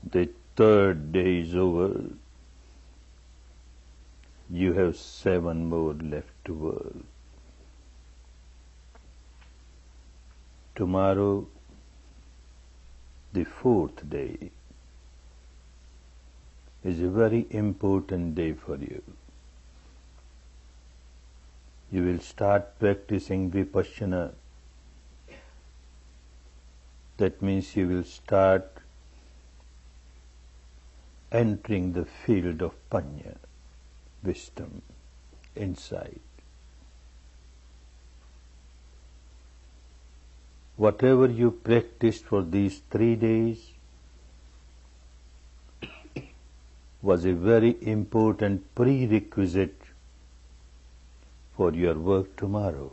The third day is over. You have 7 more left to work. Tomorrow, the 4th day, is a very important day for you. You will start practicing VIPASSANA. That means you will start entering the field of Panya, wisdom, insight. Whatever you practiced for these 3 days was a very important prerequisite for your work tomorrow.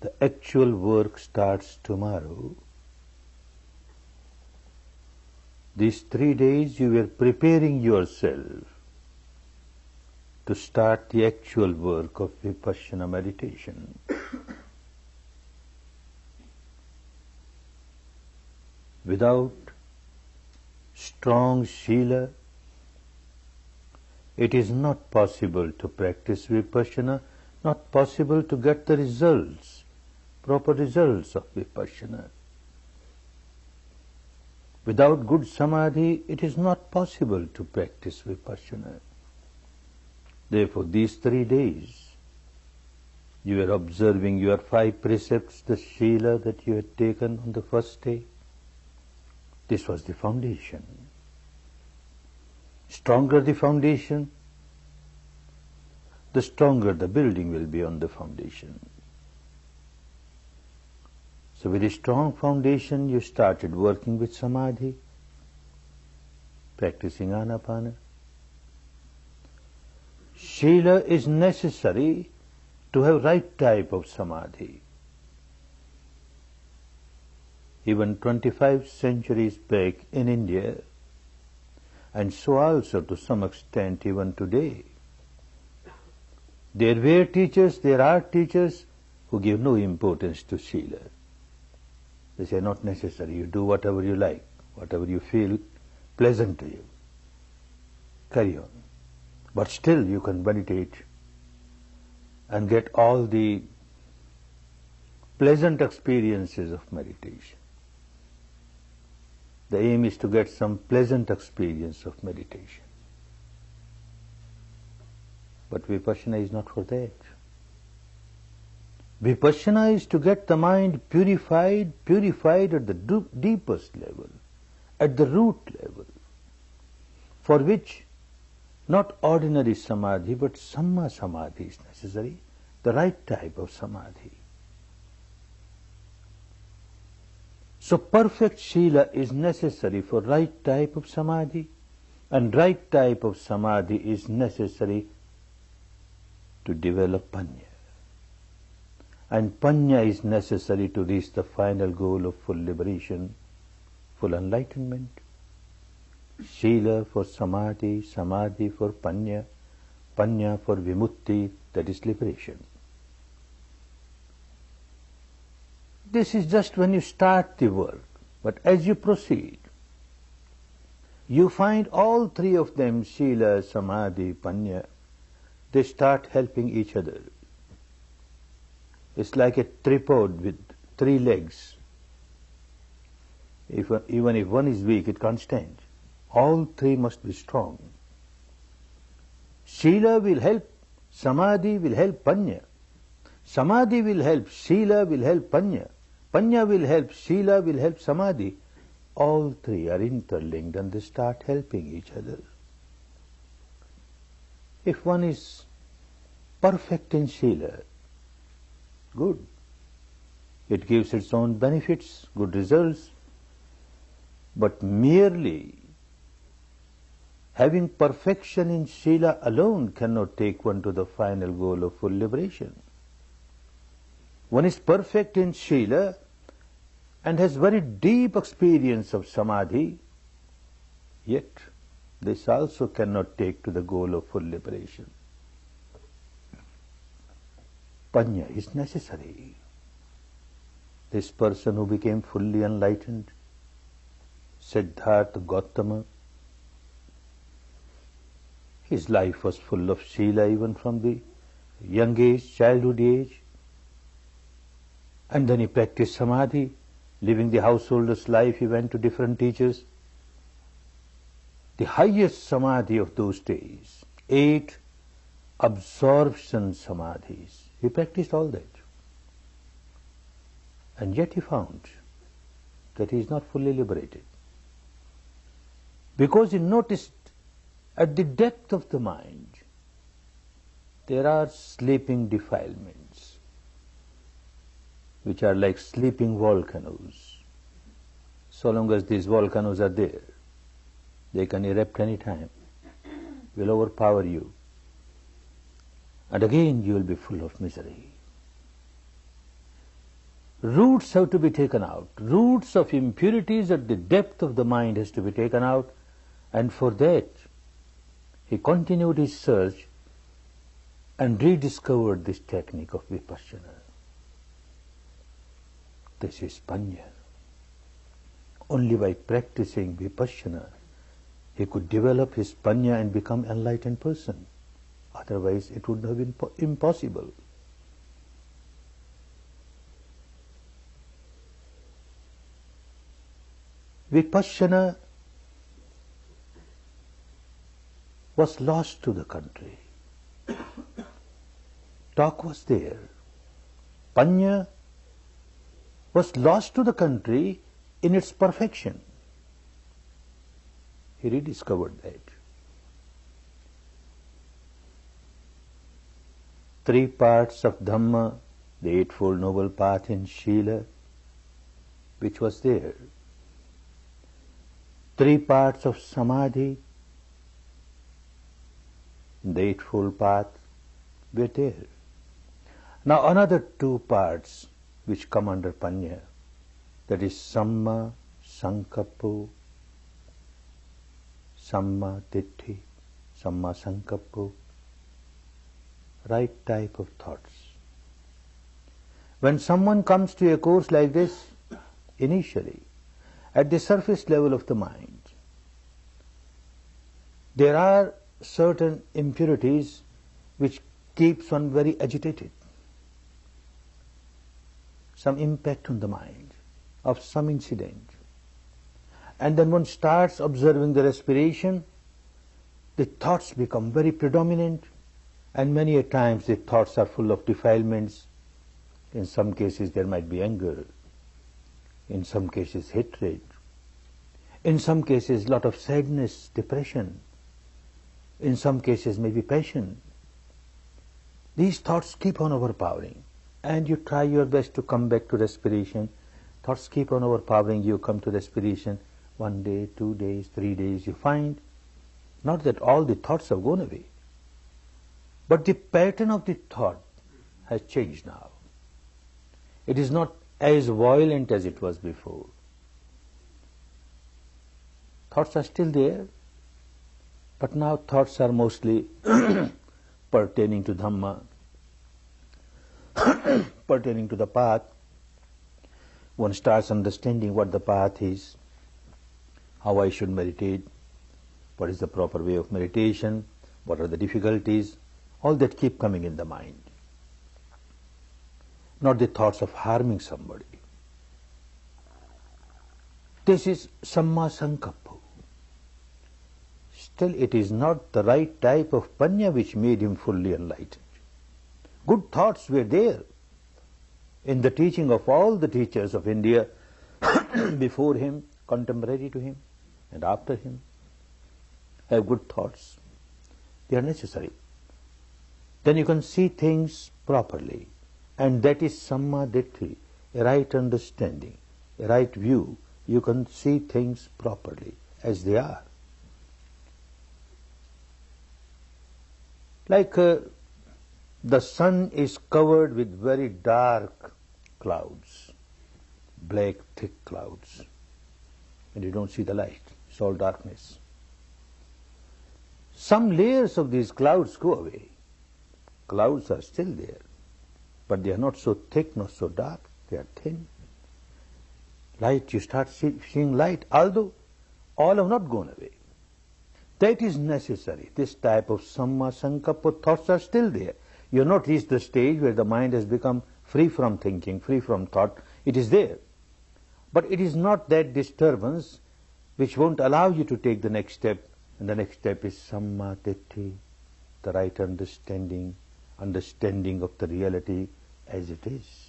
The actual work starts tomorrow. These 3 days you were preparing yourself to start the actual work of Vipassana meditation. Without strong Sila, it is not possible to practice Vipassana, not possible to get the results, proper results of Vipassana. Without good Samadhi, it is not possible to practice Vipassana. Therefore, these 3 days, you are observing your 5 precepts, the Sila that you had taken on the first day. This was the foundation. Stronger the foundation, the stronger the building will be on the foundation. So with a strong foundation, you started working with Samadhi, practicing Anapana. Sila is necessary to have right type of Samadhi. Even 25 centuries back in India, and so also to some extent even today, there were teachers, there are teachers who give no importance to Sila. They say, not necessary, you do whatever you like, whatever you feel pleasant to you. Carry on. But still you can meditate and get all the pleasant experiences of meditation. The aim is to get some pleasant experience of meditation. But Vipassana is not for that. Vipassana is to get the mind purified at the deepest level, at the root level, for which not ordinary Samadhi but Samma Samadhi is necessary, the right type of Samadhi. So perfect Sila is necessary for right type of Samadhi, and right type of Samadhi is necessary to develop Panya. And Panya is necessary to reach the final goal of full liberation, full enlightenment. Sila for Samadhi, Samadhi for Panya, Panya for Vimutti, that is liberation. This is just when you start the work, but as you proceed, you find all 3 of them, Sila, Samadhi, Panya, they start helping each other. It's like a tripod with 3 legs. Even if one is weak, it can't stand. All 3 must be strong. Sila will help, Samadhi will help Panya. Samadhi will help, Sila will help Panya. Panya will help, Sila will help Samadhi. All 3 are interlinked and they start helping each other. If one is perfect in Sila, good. It gives its own benefits, good results. But merely having perfection in Sila alone cannot take one to the final goal of full liberation. One is perfect in Sila and has very deep experience of Samadhi, yet this also cannot take to the goal of full liberation. Panya is necessary. This person who became fully enlightened, Siddhartha Gautama. His life was full of Sila even from the young age, childhood age. And then he practiced Samadhi. Living the householder's life, he went to different teachers. The highest Samadhi of those days, 8 absorption Samadhis. He practiced all that. And yet he found that he is not fully liberated. Because he noticed at the depth of the mind, there are sleeping defilements, which are like sleeping volcanoes. So long as these volcanoes are there, they can erupt any time, will overpower you. And again you will be full of misery. Roots have to be taken out. Roots of impurities at the depth of the mind has to be taken out. And for that, he continued his search and rediscovered this technique of Vipassana. This is Panya. Only by practicing Vipassana, he could develop his Panya and become an enlightened person. Otherwise, it would have been impossible. Vipassana was lost to the country. Talk was there. Panya was lost to the country in its perfection. He rediscovered that. 3 parts of Dhamma, the Eightfold Noble Path in Sila, which was there. 3 parts of Samadhi, the Eightfold Path, were there. Now another 2 parts which come under Panya, that is Samma Sankappo, Samma Ditti, Samma Sankappo, right type of thoughts. When someone comes to a course like this, initially, at the surface level of the mind, there are certain impurities which keeps one very agitated. Some impact on the mind of some incident. And then one starts observing the respiration, the thoughts become very predominant, and many a times the thoughts are full of defilements. In some cases there might be anger, in some cases hatred, in some cases lot of sadness, depression, in some cases maybe passion. These thoughts keep on overpowering, and you try your best to come back to respiration. Thoughts keep on overpowering, you come to respiration. 1 day, 2 days, 3 days, you find not that all the thoughts have gone away, but the pattern of the thought has changed now. It is not as violent as it was before. Thoughts are still there, but now thoughts are mostly pertaining to Dhamma, pertaining to the path. One starts understanding what the path is, how I should meditate, what is the proper way of meditation, what are the difficulties, all that keep coming in the mind. Not the thoughts of harming somebody. This is Samma Sankappa. Still it is not the right type of Panya which made him fully enlightened. Good thoughts were there in the teaching of all the teachers of India before him, contemporary to him, and after him. Have good thoughts. They are necessary. Then you can see things properly. And that is Samma Ditti, a right understanding, a right view. You can see things properly as they are. Like the sun is covered with very dark clouds, black thick clouds, and you don't see the light. It's all darkness. Some layers of these clouds go away. Clouds are still there, but they are not so thick, not so dark. They are thin. Light, you start seeing light, although all have not gone away. That is necessary. This type of samma sankappa thoughts are still there. You have not reached the stage where the mind has become free from thinking, free from thought. It is there. But it is not that disturbance which won't allow you to take the next step. And the next step is samma ditthi, the right understanding of the reality as it is.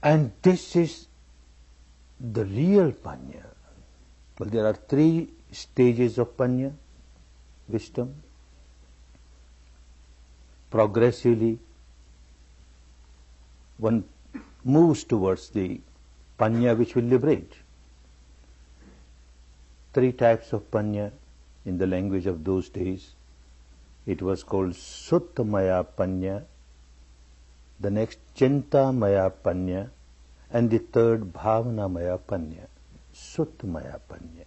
And this is the real panya. Well, there are 3 stages of panya, wisdom. Progressively, one moves towards the panya which will liberate. 3 types of panya in the language of those days. It was called Suttamaya panya, the next Chintamaya panya, and the third Bhavanamaya panya, Suttamaya panya.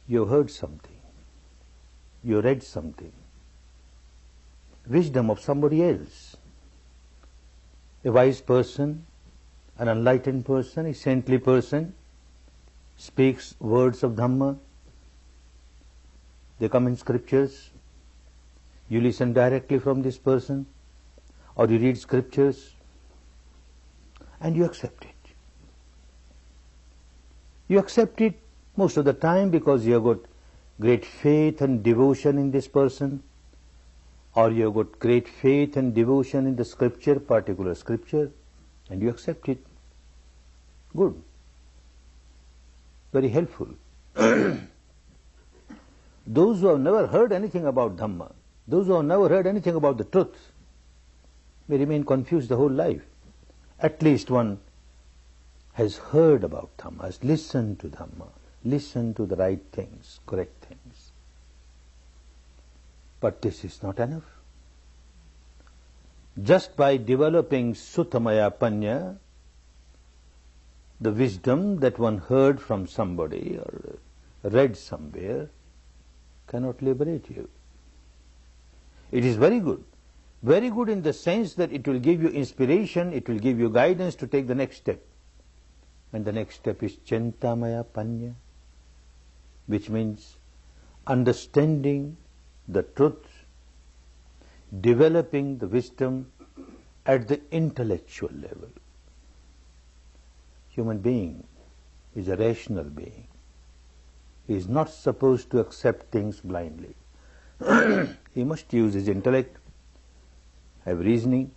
You heard something, you read something, wisdom of somebody else. A wise person, an enlightened person, a saintly person speaks words of Dhamma. They come in scriptures. You listen directly from this person, or you read scriptures, and you accept it. You accept it most of the time because you have got great faith and devotion in this person, or you have got great faith and devotion in the scripture, particular scripture, and you accept it. Good. Very helpful. Those who have never heard anything about Dhamma, those who have never heard anything about the truth, may remain confused the whole life. At least one has heard about Dhamma, has listened to Dhamma, listened to the right things, correct things. But this is not enough. Just by developing Suttamaya panya, the wisdom that one heard from somebody or read somewhere, cannot liberate you. It is very good in the sense that it will give you inspiration, it will give you guidance to take the next step. And the next step is Chintamaya panya, which means understanding the truth, developing the wisdom at the intellectual level. Human being is a rational being. He is not supposed to accept things blindly. He must use his intellect, have reasoning.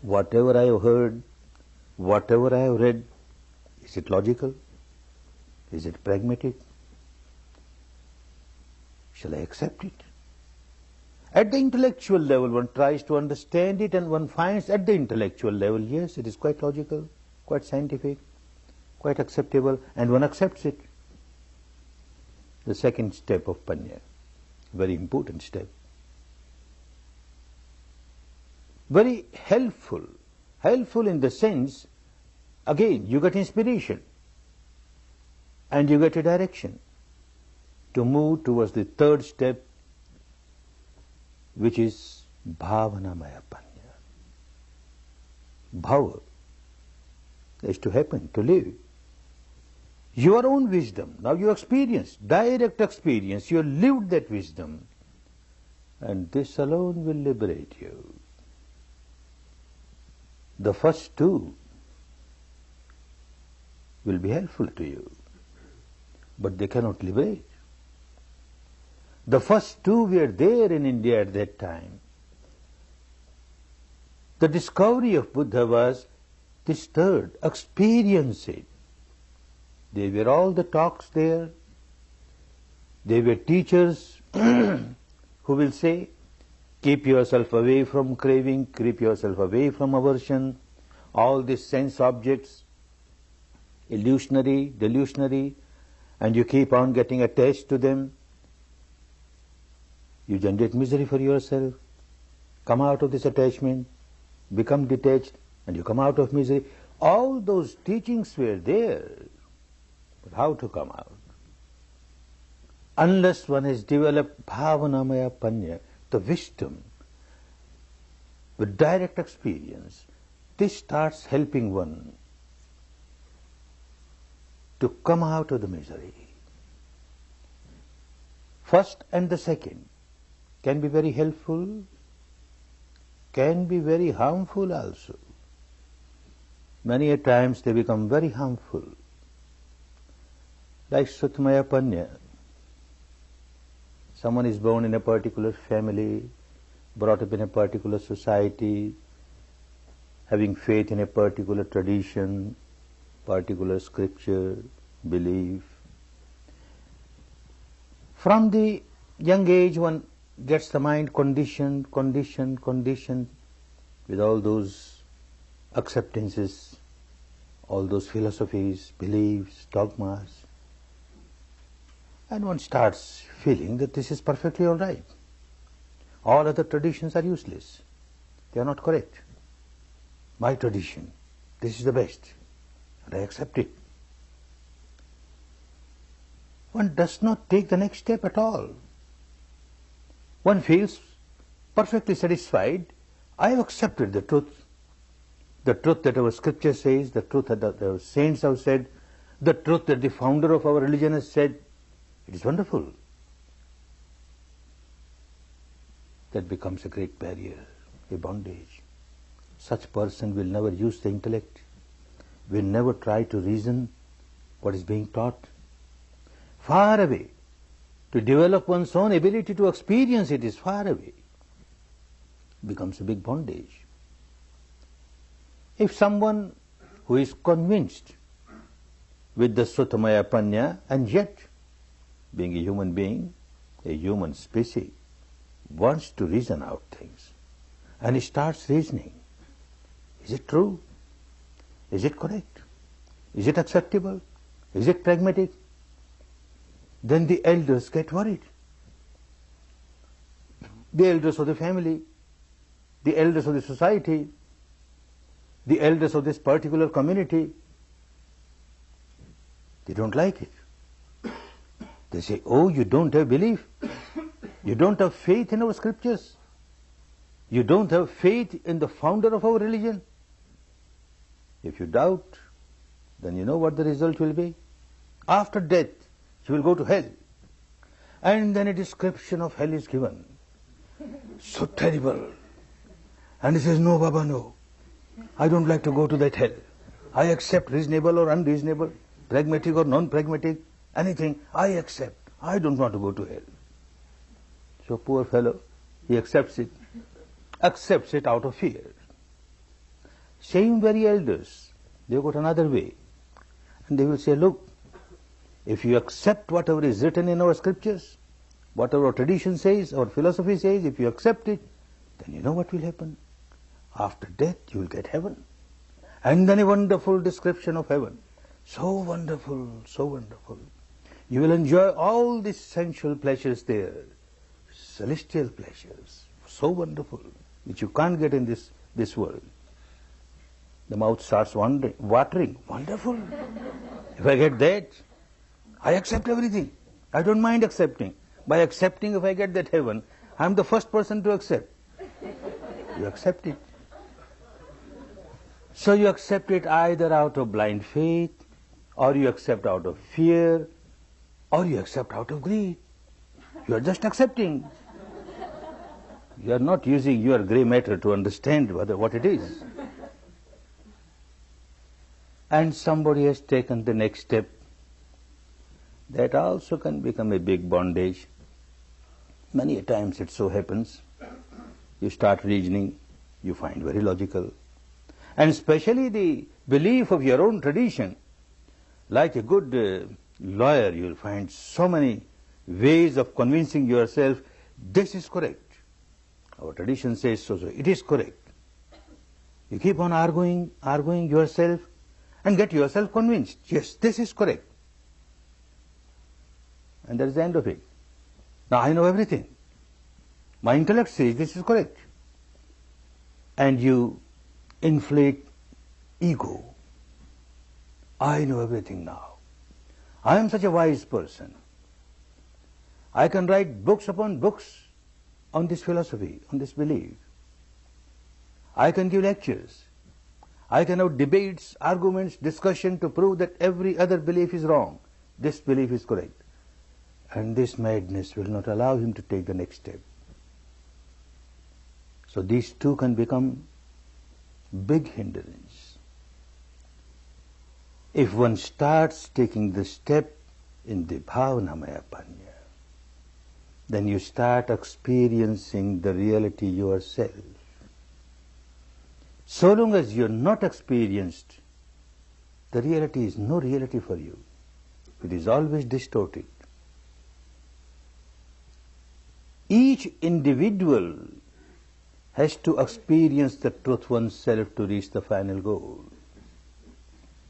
Whatever I have heard, whatever I have read, is it logical? Is it pragmatic? Shall I accept it? At the intellectual level, one tries to understand it, and one finds at the intellectual level, yes, it is quite logical, quite scientific, quite acceptable, and one accepts it. The second step of panya, very important step. Very helpful in the sense, again, you get inspiration and you get a direction to move towards the third step, which is Bhavanamaya panya. Bhava is to happen, to live. Your own wisdom, now you experience, direct experience, you have lived that wisdom, and this alone will liberate you. The first 2 will be helpful to you, but they cannot liberate. The first 2 were there in India at that time. The discovery of Buddha was this third, experience it. They were all the talks there. They were teachers who will say, keep yourself away from craving, keep yourself away from aversion, all these sense objects, illusionary, delusionary, and you keep on getting attached to them. You generate misery for yourself. Come out of this attachment, become detached, and you come out of misery. All those teachings were there. But how to come out? Unless one has developed Bhavanamaya panya, the wisdom, with direct experience, this starts helping one to come out of the misery. First and the second can be very helpful, can be very harmful also. Many a times they become very harmful. Like Sutmaya Panya, someone is born in a particular family, brought up in a particular society, having faith in a particular tradition, particular scripture, belief. From the young age one gets the mind conditioned with all those acceptances, all those philosophies, beliefs, dogmas. And one starts feeling that this is perfectly all right. All other traditions are useless. They are not correct. My tradition, this is the best, and I accept it. One does not take the next step at all. One feels perfectly satisfied. I have accepted the truth that our scripture says, the truth that our saints have said, the truth that the founder of our religion has said. It is wonderful. That becomes a great barrier, a bondage. Such person will never use the intellect, will never try to reason what is being taught. Far away. To develop one's own ability to experience it is far away. Becomes a big bondage. If someone who is convinced with the Sutamaya Panya and yet, being a human being, a human species, wants to reason out things, and he starts reasoning, is it true? Is it correct? Is it acceptable? Is it pragmatic? Then the elders get worried. The elders of the family, the elders of the society, the elders of this particular community, they don't like it. They say, oh, you don't have belief. You don't have faith in our scriptures. You don't have faith in the founder of our religion. If you doubt, then you know what the result will be. After death, you will go to hell. And then a description of hell is given. So terrible. And he says, no, Baba, no. I don't like to go to that hell. I accept reasonable or unreasonable, pragmatic or non-pragmatic, anything, I accept. I don't want to go to hell. So poor fellow, he accepts it out of fear. Same very elders, they got another way. And they will say, look, if you accept whatever is written in our scriptures, whatever our tradition says, our philosophy says, if you accept it, then you know what will happen. After death, you will get heaven. And then a wonderful description of heaven. So wonderful, so wonderful. You will enjoy all the sensual pleasures there, celestial pleasures, so wonderful, which you can't get in this world. The mouth starts watering. Wonderful. If I get that, I accept everything. I don't mind accepting. By accepting, if I get that heaven, I'm the first person to accept. You accept it. So you accept it either out of blind faith, or you accept out of fear, or you accept out of greed. You are just accepting. You are not using your grey matter to understand what it is. And somebody has taken the next step. That also can become a big bondage. Many a times it so happens. You start reasoning, you find very logical. And especially the belief of your own tradition. Like a good lawyer, you will find so many ways of convincing yourself, this is correct. Our tradition says so, so it is correct. You keep on arguing yourself and get yourself convinced, yes, this is correct. And that is the end of it. Now I know everything. My intellect says this is correct. And you inflate ego. I know everything now. I am such a wise person. I can write books upon books on this philosophy, on this belief. I can give lectures. I can have debates, arguments, discussion to prove that every other belief is wrong. This belief is correct. And this madness will not allow him to take the next step. So these two can become big hindrance. If one starts taking the step in the Bhavanamaya Panya, then you start experiencing the reality yourself. So long as you are not experienced, the reality is no reality for you. It is always distorted. Each individual has to experience the truth oneself to reach the final goal.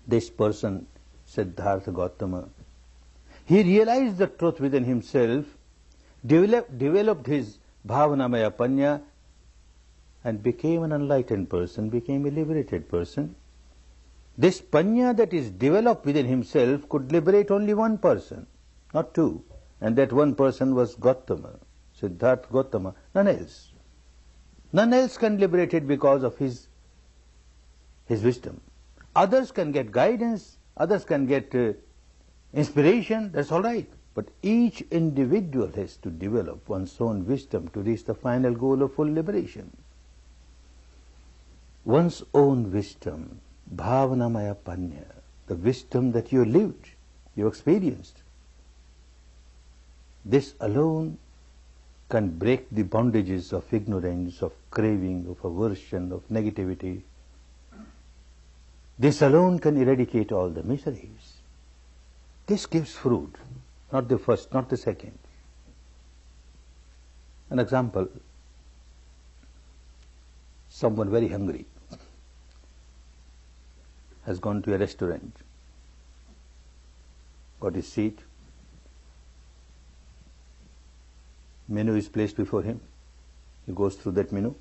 This person, Siddhartha Gautama, he realized the truth within himself, developed his Bhavanamaya Panya, and became an enlightened person, became a liberated person. This Panya that is developed within himself could liberate only one person, not two. And that one person was Gautama, Siddhartha Gautama, none else. None else can liberate it because of his wisdom. Others can get guidance, others can get inspiration, that's all right. But each individual has to develop one's own wisdom to reach the final goal of full liberation. One's own wisdom, Bhavanamaya Panya, the wisdom that you lived, you experienced. This alone can break the bondages of ignorance, of craving, of aversion, of negativity. This alone can eradicate all the miseries. This gives fruit, not the first, not the second. An example, someone very hungry has gone to a restaurant, got his seat, menu is placed before him, he goes through that menu.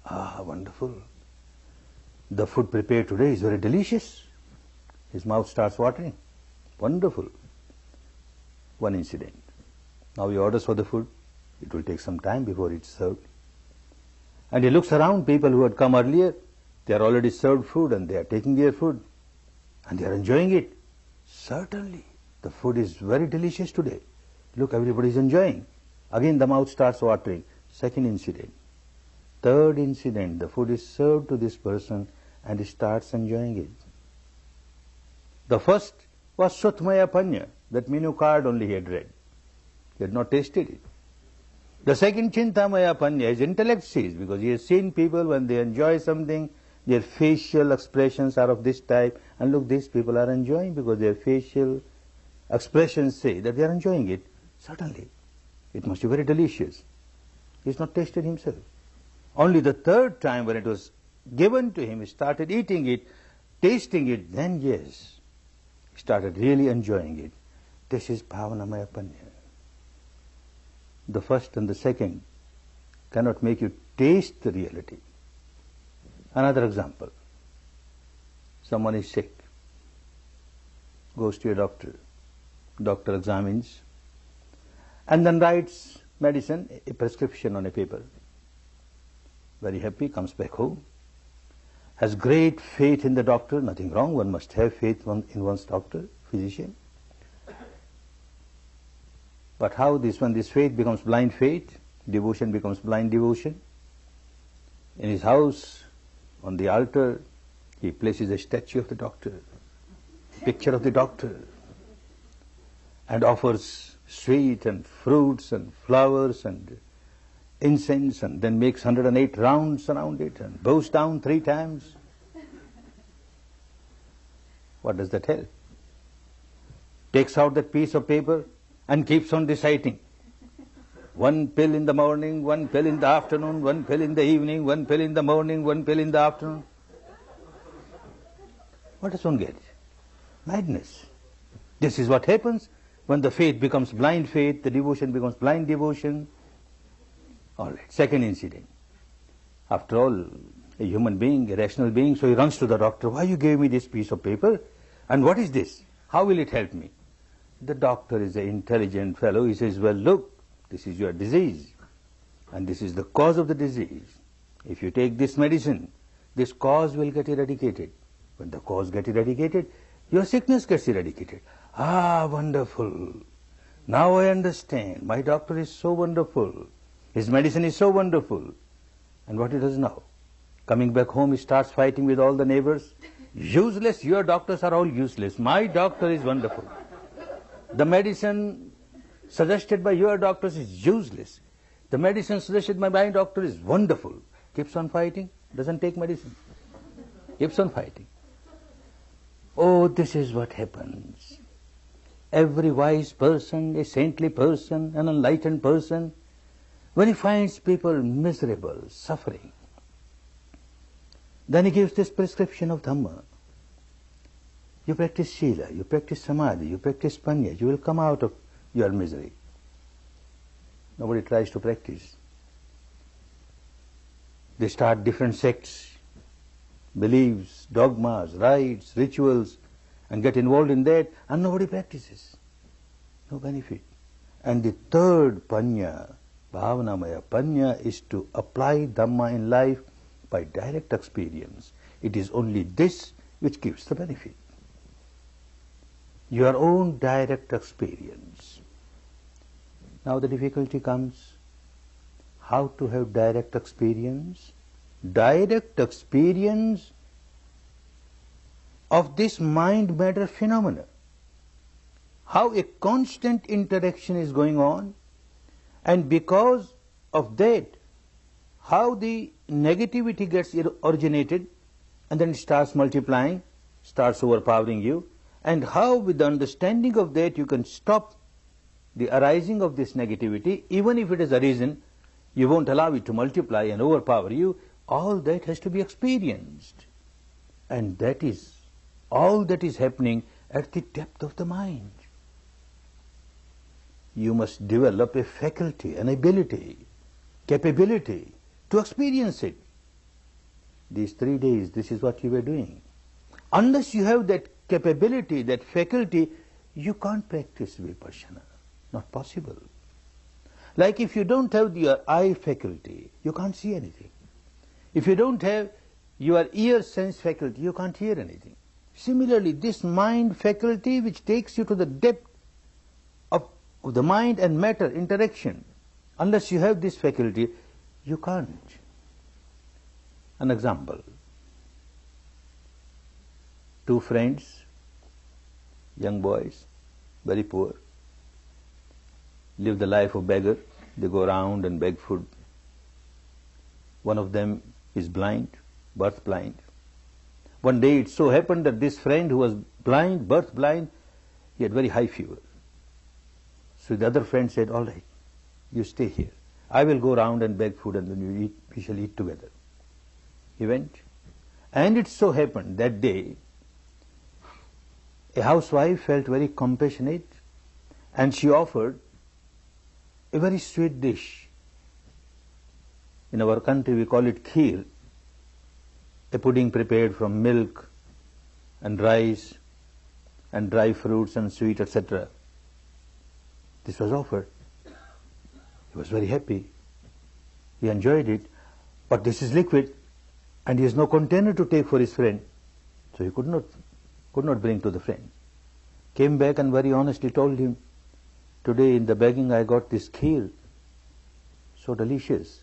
Ah, wonderful. The food prepared today is very delicious. His mouth starts watering. Wonderful. One incident. Now he orders for the food. It will take some time before it's served. And he looks around, people who had come earlier, they are already served food and they are taking their food and they are enjoying it. Certainly, the food is very delicious today. Look, everybody is enjoying. Again the mouth starts watering. Second incident. Third incident, the food is served to this person and he starts enjoying it. The first was Sutmaya Panya, that menu card only he had read. He had not tasted it. The second Chintamaya Panya, his intellect sees, because he has seen people when they enjoy something, their facial expressions are of this type, and look, these people are enjoying because their facial expressions say that they are enjoying it. Certainly, it must be very delicious. He has not tasted himself. Only the third time when it was given to him, he started eating it, tasting it, then yes, he started really enjoying it. This is Bhavanamaya Panya. The first and the second cannot make you taste the reality. Another example. Someone is sick, goes to a doctor, doctor examines, and then writes medicine, a prescription on a paper. Very happy, comes back home, has great faith in the doctor, nothing wrong, one must have faith in one's doctor, physician. But how this, when this faith becomes blind faith, devotion becomes blind devotion? In his house, on the altar, he places a statue of the doctor, picture of the doctor, and offers sweet and fruits and flowers and incense, and then makes 108 rounds around it and bows down 3 times. What does that help? Takes out that piece of paper and keeps on reciting. 1 pill in the morning, 1 pill in the afternoon, 1 pill in the evening, 1 pill in the morning, 1 pill in the afternoon. What does one get? Madness. This is what happens when the faith becomes blind faith, the devotion becomes blind devotion. All right, second incident. After all, a human being, a rational being, so he runs to the doctor. Why you gave me this piece of paper? And what is this? How will it help me? The doctor is an intelligent fellow. He says, well, look, this is your disease, and this is the cause of the disease. If you take this medicine, this cause will get eradicated. When the cause gets eradicated, your sickness gets eradicated. Ah, wonderful. Now I understand. My doctor is so wonderful. His medicine is so wonderful. And what he does now? Coming back home, he starts fighting with all the neighbors. Useless, your doctors are all useless. My doctor is wonderful. The medicine suggested by your doctors is useless. The medicine suggested by my doctor is wonderful. Keeps on fighting, doesn't take medicine. Keeps on fighting. Oh, this is what happens. Every wise person, a saintly person, an enlightened person, when he finds people miserable, suffering, then he gives this prescription of Dhamma. You practice Sila, you practice Samadhi, you practice Panya, you will come out of your misery. Nobody tries to practice. They start different sects, beliefs, dogmas, rites, rituals, and get involved in that, and nobody practices. No benefit. And the third Panya, Bhavanamaya Panya, is to apply Dhamma in life by direct experience. It is only this which gives the benefit. Your own direct experience. Now the difficulty comes, how to have direct experience? Direct experience of this mind-matter phenomena. How a constant interaction is going on, and because of that, how the negativity gets originated, and then it starts multiplying, starts overpowering you, and how with the understanding of that you can stop the arising of this negativity. Even if it has arisen, you won't allow it to multiply and overpower you. All that has to be experienced. And that is all that is happening at the depth of the mind. You must develop a faculty, an ability, capability to experience it. These 3 days, this is what you were doing. Unless you have that capability, that faculty, you can't practice Vipassana. Not possible. Like if you don't have your eye faculty, you can't see anything. If you don't have your ear sense faculty, you can't hear anything. Similarly, this mind faculty which takes you to the depth of the mind and matter interaction, unless you have this faculty, you can't. An example. 2 friends, young boys, very poor, live the life of beggar. They go around and beg food. One of them is blind, birth blind. One day it so happened that this friend who was blind, birth blind, he had very high fever. So the other friend said, all right, you stay here. I will go around and beg food, and then we shall eat together. He went. And it so happened that day, a housewife felt very compassionate, and she offered a very sweet dish. In our country we call it kheer, a pudding prepared from milk and rice and dry fruits and sweet, etc. This was offered. He was very happy. He enjoyed it. But this is liquid, and he has no container to take for his friend. So he could not bring to the friend. Came back and very honestly told him, today in the begging I got this kheer, so delicious.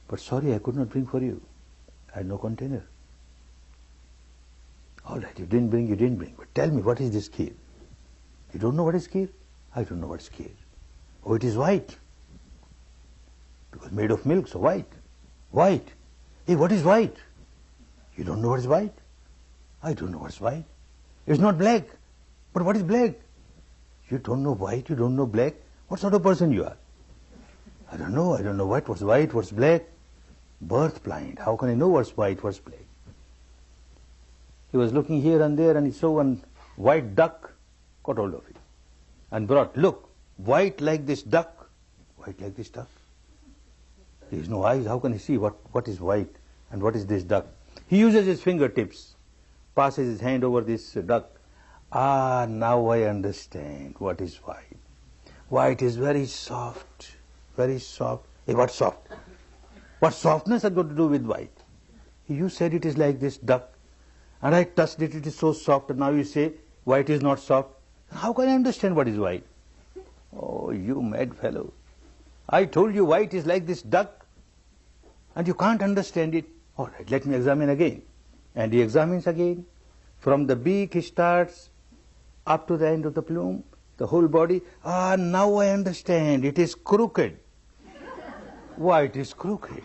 But sorry, I could not bring for you. I had no container. All right, you didn't bring. But tell me, what is this kheer? You don't know what is kheer? I don't know what is kheer. Oh, it is white. Because made of milk, so white. White. Hey, what is white? You don't know what is white? I don't know what is white. It's not black. But what is black? You don't know white, you don't know black. What sort of person you are? I don't know what's white, what's black. Birth blind. How can I know what's white, what's black? He was looking here and there, and he saw one white duck, caught hold of it, and brought, look, white like this duck. White like this duck? There is no eyes, how can he see what is white and what is this duck? He uses his fingertips, passes his hand over this duck. Ah, now I understand what is white. White is very soft, very soft. Hey, what's soft? What softness has got to do with white? You said it is like this duck, and I touched it, it is so soft, and now you say white is not soft. How can I understand what is white? Oh, you mad fellow. I told you white is like this duck, and you can't understand it. All right, let me examine again. And he examines again. From the beak he starts up to the end of the plume, the whole body. Ah, now I understand. It is crooked. Why it is crooked?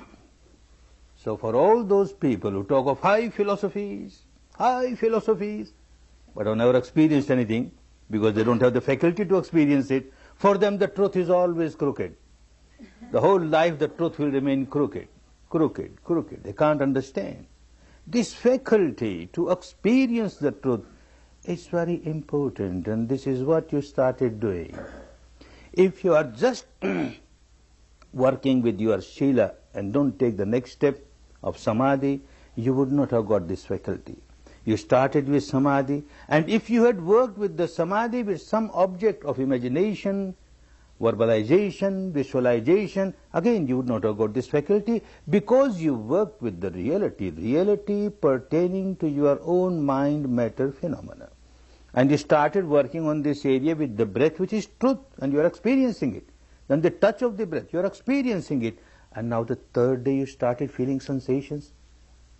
So for all those people who talk of high philosophies, but have never experienced anything, because they don't have the faculty to experience it, for them the truth is always crooked. The whole life the truth will remain crooked. They can't understand. This faculty to experience the truth is very important, and this is what you started doing. If you are just working with your Shila and don't take the next step of Samadhi, you would not have got this faculty. You started with Samadhi, and if you had worked with the Samadhi with some object of imagination, verbalization, visualization, again you would not have got this faculty, because you worked with the reality pertaining to your own mind-matter phenomena. And you started working on this area with the breath, which is truth, and you are experiencing it. Then the touch of the breath, you are experiencing it. And now the third day you started feeling sensations,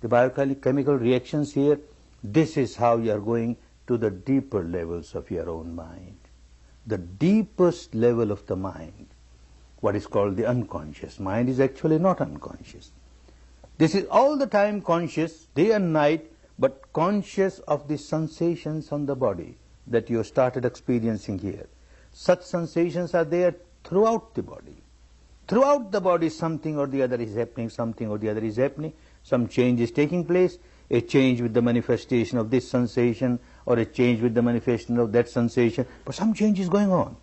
the biochemical reactions here. This is how you are going to the deeper levels of your own mind. The deepest level of the mind, what is called the unconscious. Mind is actually not unconscious. This is all the time conscious, day and night, but conscious of the sensations on the body that you started experiencing here. Such sensations are there throughout the body. Throughout the body something or the other is happening, some change is taking place, a change with the manifestation of this sensation, or a change with the manifestation of that sensation, but some change is going on.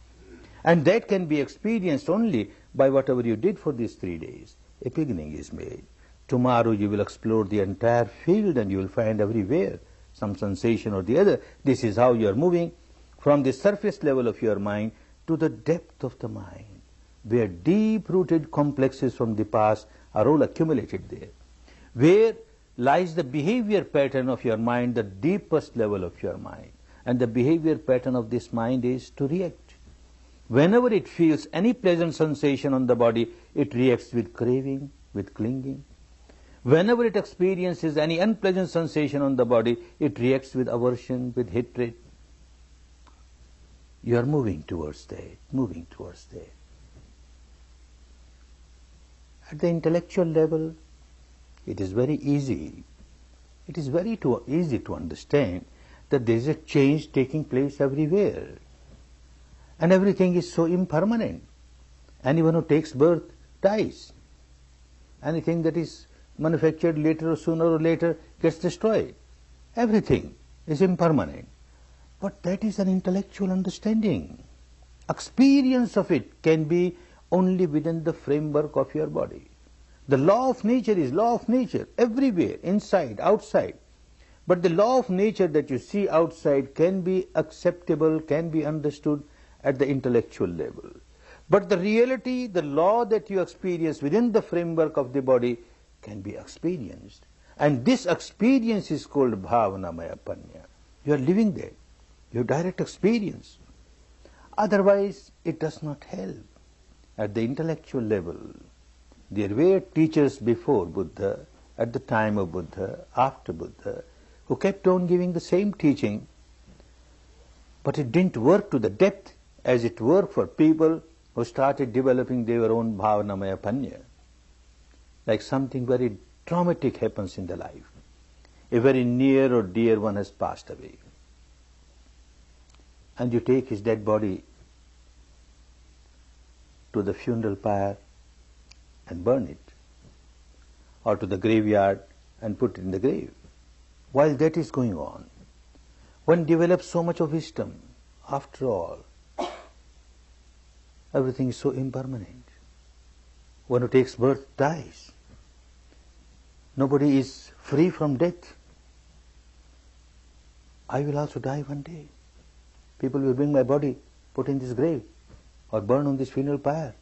And that can be experienced only by whatever you did for these 3 days. A beginning is made. Tomorrow you will explore the entire field and you will find everywhere some sensation or the other. This is how you are moving from the surface level of your mind to the depth of the mind, where deep-rooted complexes from the past are all accumulated there, where lies the behavior pattern of your mind, the deepest level of your mind. And the behavior pattern of this mind is to react. Whenever it feels any pleasant sensation on the body, it reacts with craving, with clinging. Whenever it experiences any unpleasant sensation on the body, it reacts with aversion, with hatred. You are moving towards that. At the intellectual level, it is very easy. It is very easy to understand that there is a change taking place everywhere. And everything is so impermanent. Anyone who takes birth dies. Anything that is manufactured later or sooner or later gets destroyed. Everything is impermanent. But that is an intellectual understanding. Experience of it can be only within the framework of your body. The law of nature is law of nature, everywhere, inside, outside. But the law of nature that you see outside can be acceptable, can be understood at the intellectual level. But the reality, the law that you experience within the framework of the body can be experienced. And this experience is called bhavanamaya panya. You are living there. You have direct experience. Otherwise, it does not help. At the intellectual level, there were teachers before Buddha, at the time of Buddha, after Buddha, who kept on giving the same teaching, but it didn't work to the depth as it worked for people who started developing their own bhavanamaya panya. Like something very traumatic happens in the life. A very near or dear one has passed away. And you take his dead body to the funeral pyre and burn it, or to the graveyard and put it in the grave. While that is going on, one develops so much of wisdom. After all, everything is so impermanent. One who takes birth dies. Nobody is free from death. I will also die one day. People will bring my body, put in this grave, or burn on this funeral pyre.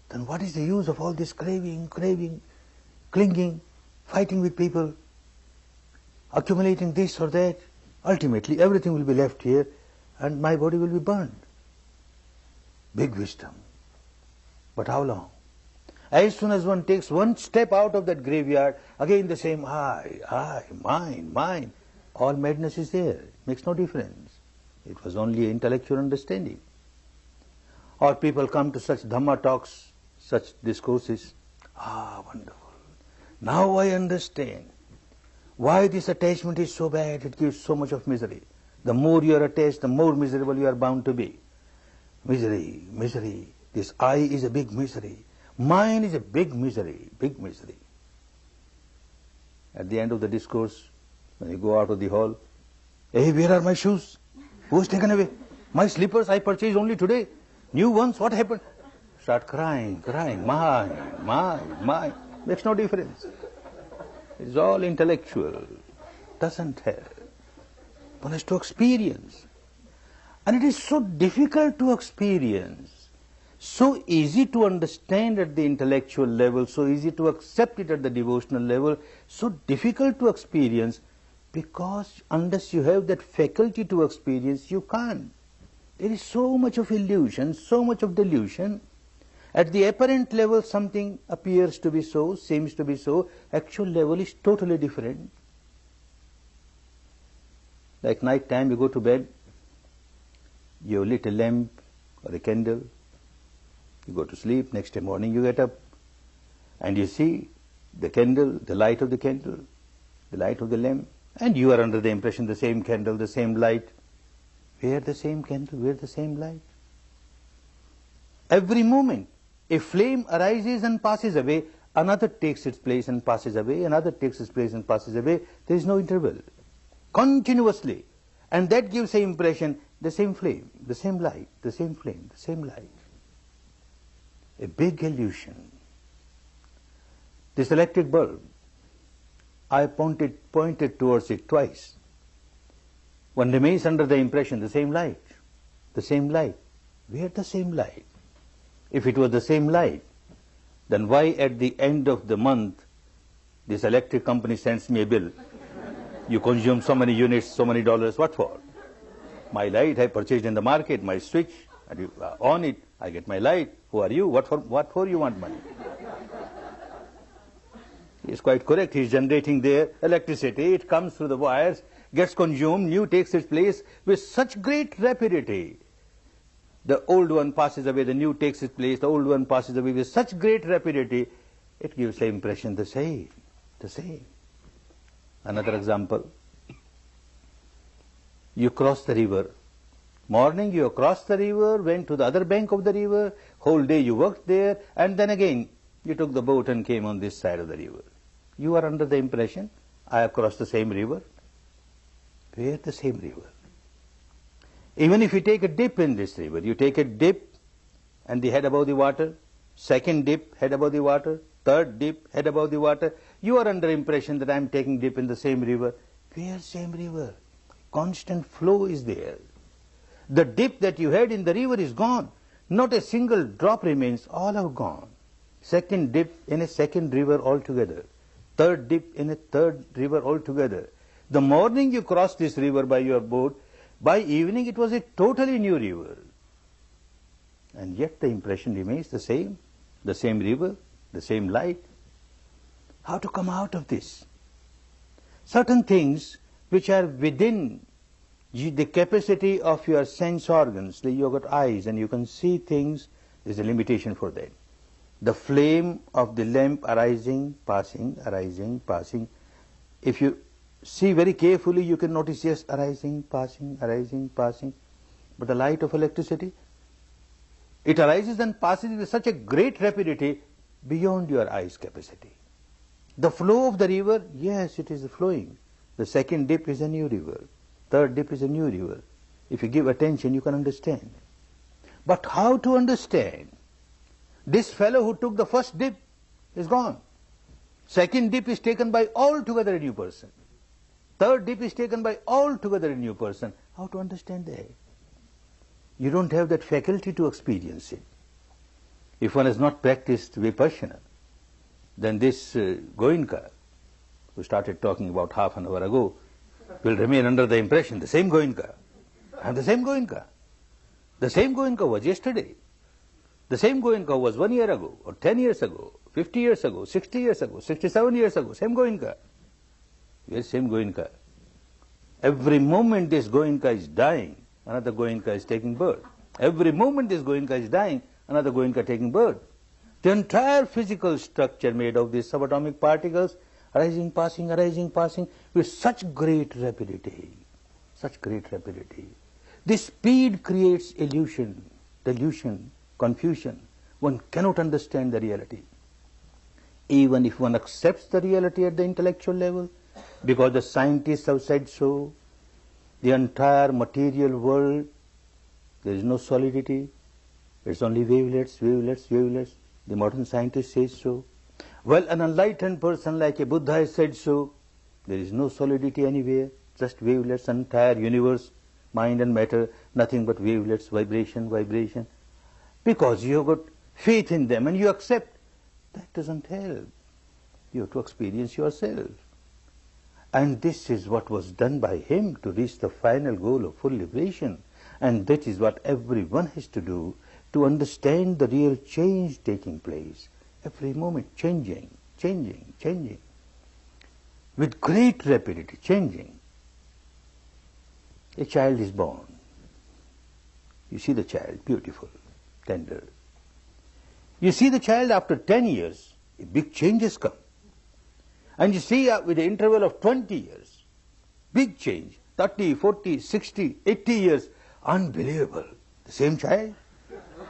Then what is the use of all this craving, clinging, fighting with people? accumulating this or that. Ultimately, everything will be left here and my body will be burned. Big wisdom. But how long? As soon as one takes one step out of that graveyard, again the same I, mine. All madness is there. Makes no difference. It was only intellectual understanding. Or people come to such Dhamma talks, such discourses. Wonderful. Now I understand why this attachment is so bad. It gives so much of misery. The more you are attached, the more miserable you are bound to be. Misery, misery. This I is a big misery. Mine is a big misery, big misery. At the end of the discourse, when you go out of the hall, hey, where are my shoes? Who's taken away? My slippers I purchased only today. New ones, what happened? Start crying, mine. Makes no difference. It's all intellectual. Doesn't have. One has to experience. And it is so difficult to experience, so easy to understand at the intellectual level, so easy to accept it at the devotional level, so difficult to experience, because unless you have that faculty to experience, you can't. There is so much of illusion, so much of delusion. At the apparent level, something appears to be so, seems to be so. Actual level is totally different. Like night time, you go to bed, you lit a lamp or a candle, you go to sleep, next day morning you get up, and you see the candle, the light of the candle, the light of the lamp, and you are under the impression the same candle, the same light. Where the same candle, where the same light? Every moment, a flame arises and passes away, another takes its place and passes away, another takes its place and passes away. There is no interval. Continuously. And that gives the impression, the same flame, the same light, the same flame, the same light. A big illusion. This electric bulb, I pointed towards it twice. One remains under the impression, the same light, the same light. Where the same light? If it was the same light, then why at the end of the month this electric company sends me a bill? You consume so many units, so many dollars, what for? My light I purchased in the market, my switch, and you on it, I get my light. Who are you? What for you want money? He is quite correct. He is generating their electricity. It comes through the wires, gets consumed, new takes its place with such great rapidity. The old one passes away, the new takes its place, the old one passes away with such great rapidity, it gives the impression the same, the same. Another example. You cross the river. Morning you crossed the river, went to the other bank of the river, whole day you worked there, and then again you took the boat and came on this side of the river. You are under the impression, I have crossed the same river. Where the same river? Even if you take a dip in this river, you take a dip and the head above the water, second dip, head above the water, third dip, head above the water, you are under impression that I am taking dip in the same river. Where same river? Constant flow is there. The dip that you had in the river is gone. Not a single drop remains, all have gone. Second dip in a second river altogether. Third dip in a third river altogether. The morning you crossed this river by your boat, by evening it was a totally new river. And yet the impression remains the same river, the same light. How to come out of this? Certain things which are within the capacity of your sense organs, you have got eyes and you can see things, there is a limitation for that. The flame of the lamp arising, passing, arising, passing. If you see very carefully, you can notice, yes, arising, passing, arising, passing. But the light of electricity, it arises and passes with such a great rapidity beyond your eye's capacity. The flow of the river, yes, it is flowing. The second dip is a new river. Third dip is a new river. If you give attention, you can understand. But how to understand? This fellow who took the first dip is gone. Second dip is taken by altogether a new person. Third dip is taken by altogether a new person. How to understand that? You don't have that faculty to experience it. If one has not practiced VIPASSANA, then this Goenka, who started talking about half an hour ago, will remain under the impression, the same Goenka. I am the same Goenka. The same Goenka was yesterday. The same Goenka was 1 year ago, or 10 years ago, 50 years ago, 60 years ago, 67 years ago, same Goenka. Yes, same Goenka. Every moment this Goenka is dying, another Goenka is taking birth. Every moment this Goenka is dying, another Goenka taking birth. The entire physical structure made of these subatomic particles, arising, passing, with such great rapidity, such great rapidity. This speed creates illusion, delusion, confusion. One cannot understand the reality. Even if one accepts the reality at the intellectual level, because the scientists have said so, the entire material world, there is no solidity, it's only wavelets, wavelets, wavelets. The modern scientist says so. Well, an enlightened person like a Buddha has said so. There is no solidity anywhere, just wavelets, entire universe, mind and matter, nothing but wavelets, vibration, vibration. Because you have got faith in them and you accept, that doesn't help. You have to experience yourself. And this is what was done by him to reach the final goal of full liberation. And that is what everyone has to do to understand the real change taking place. Every moment changing, changing, changing. With great rapidity, changing. A child is born. You see the child, beautiful, tender. You see the child after 10 years, a big change has come. And you see with the interval of 20 years, big change, 30, 40, 60, 80 years, unbelievable. The same child,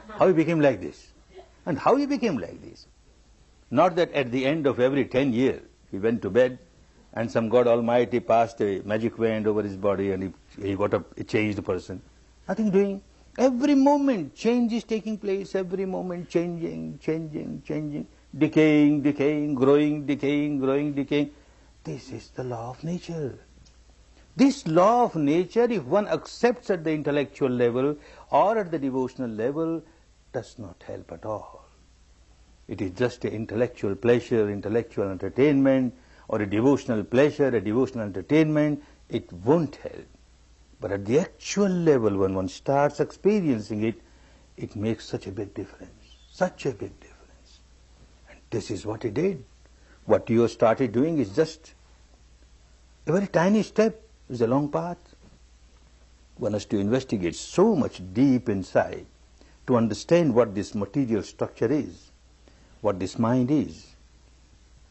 how he became like this. And how he became like this. Not that at the end of every 10 years, he went to bed and some God Almighty passed a magic wand over his body and he got a changed person. Nothing doing. Every moment change is taking place, every moment changing, changing, changing, decaying, decaying, growing, decaying, growing, decaying. This is the law of nature. This law of nature, if one accepts at the intellectual level or at the devotional level, does not help at all. It is just an intellectual pleasure, intellectual entertainment, or a devotional pleasure, a devotional entertainment. It won't help. But at the actual level, when one starts experiencing it, it makes such a big difference, such a big difference. And this is what he did. What you have started doing is just a very tiny step. It's a long path. One has to investigate so much deep inside to understand what this material structure is, what this mind is,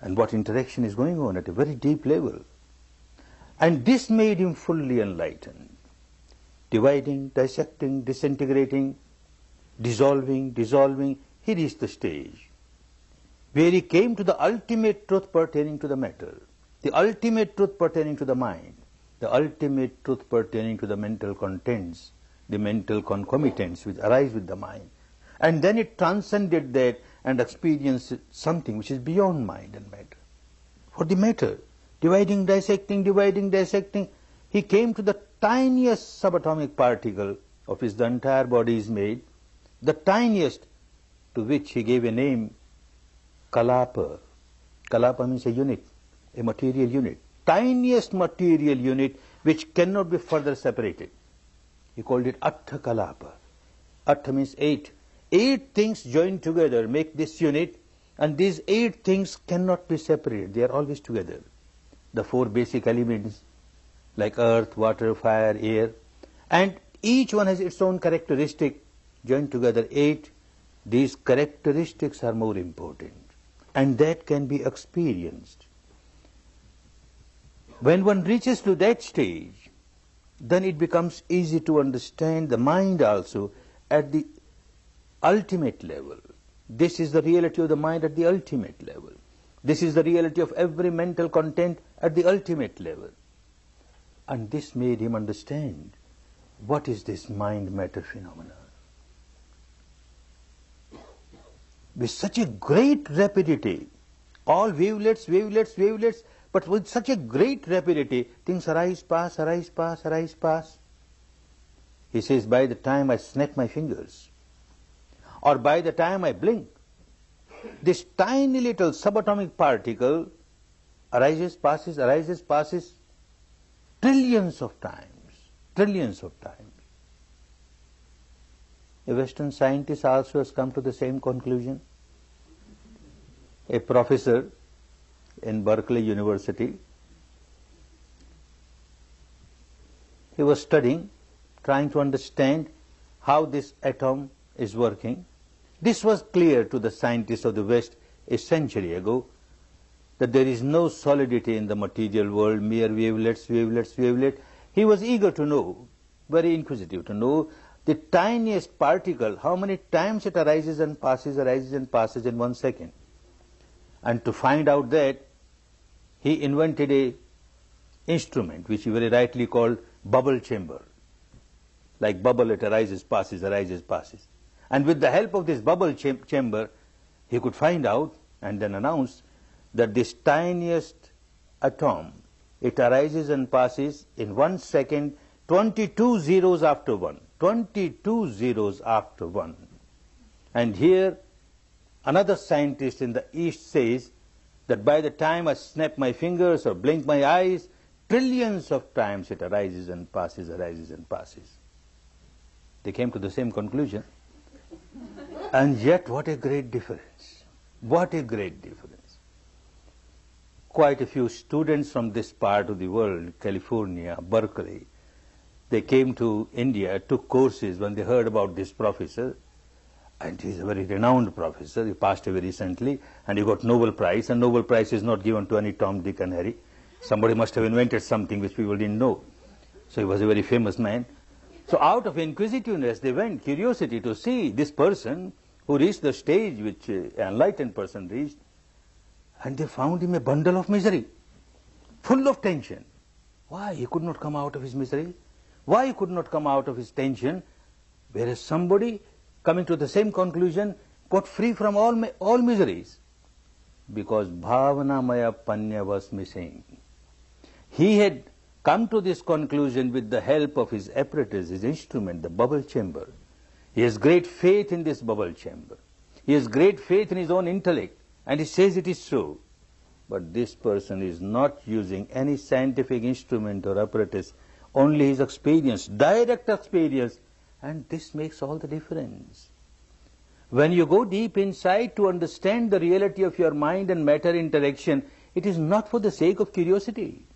and what interaction is going on at a very deep level. And this made him fully enlightened. Dividing, dissecting, disintegrating, dissolving, he reached the stage where he came to the ultimate truth pertaining to the matter, the ultimate truth pertaining to the mind, the ultimate truth pertaining to the mental contents, the mental concomitants which arise with the mind. And then it transcended that and experienced something which is beyond mind and matter. For the matter, dividing, dissecting, he came to the tiniest subatomic particle of which the entire body is made, the tiniest, to which he gave a name, Kalapa. Kalapa means a unit, a material unit. Tiniest material unit which cannot be further separated. He called it Attha Kalapa. Attha means 8. 8 things joined together make this unit, and these 8 things cannot be separated. They are always together. The 4 basic elements like earth, water, fire, air, and each one has its own characteristic, joined together 8. These characteristics are more important, and that can be experienced. When one reaches to that stage, then it becomes easy to understand the mind also at the ultimate level. This is the reality of the mind at the ultimate level. This is the reality of every mental content at the ultimate level. And this made him understand what is this mind-matter phenomenon. With such a great rapidity, all wavelets, wavelets, wavelets, but with such a great rapidity, things arise, pass, arise, pass, arise, pass. He says, by the time I snap my fingers, or by the time I blink, this tiny little subatomic particle arises, passes, trillions of times, trillions of times. A Western scientist also has come to the same conclusion. A professor in Berkeley University, he was studying, trying to understand how this atom is working. This was clear to the scientists of the West a century ago, that there is no solidity in the material world, mere wavelets, wavelets, wavelets. He was eager to know, very inquisitive to know, the tiniest particle, how many times it arises and passes in 1 second. And to find out that, he invented a instrument which he very rightly called bubble chamber. Like bubble, it arises, passes, arises, passes. And with the help of this bubble chamber, he could find out and then announce that this tiniest atom, it arises and passes in 1 second, 22 zeros after 1. 22 zeros after 1. And here another scientist in the East says that by the time I snap my fingers or blink my eyes, trillions of times it arises and passes, arises and passes. They came to the same conclusion. And yet what a great difference. What a great difference. Quite a few students from this part of the world, California, Berkeley, they came to India, took courses when they heard about this professor, and he's a very renowned professor. He passed away recently, and he got Nobel Prize, and Nobel Prize is not given to any Tom, Dick and Harry. Somebody must have invented something which people didn't know. So he was a very famous man. So out of inquisitiveness, they went, curiosity to see this person who reached the stage which an enlightened person reached, and they found him a bundle of misery, full of tension. Why? He could not come out of his misery. Why he could not come out of his tension, whereas somebody coming to the same conclusion got free from all miseries? Because Bhavanamaya Panya was missing. He had come to this conclusion with the help of his apparatus, his instrument, the bubble chamber. He has great faith in this bubble chamber. He has great faith in his own intellect, and he says it is true. But this person is not using any scientific instrument or apparatus, only his experience, direct experience, and this makes all the difference. When you go deep inside to understand the reality of your mind and matter interaction, it is not for the sake of curiosity,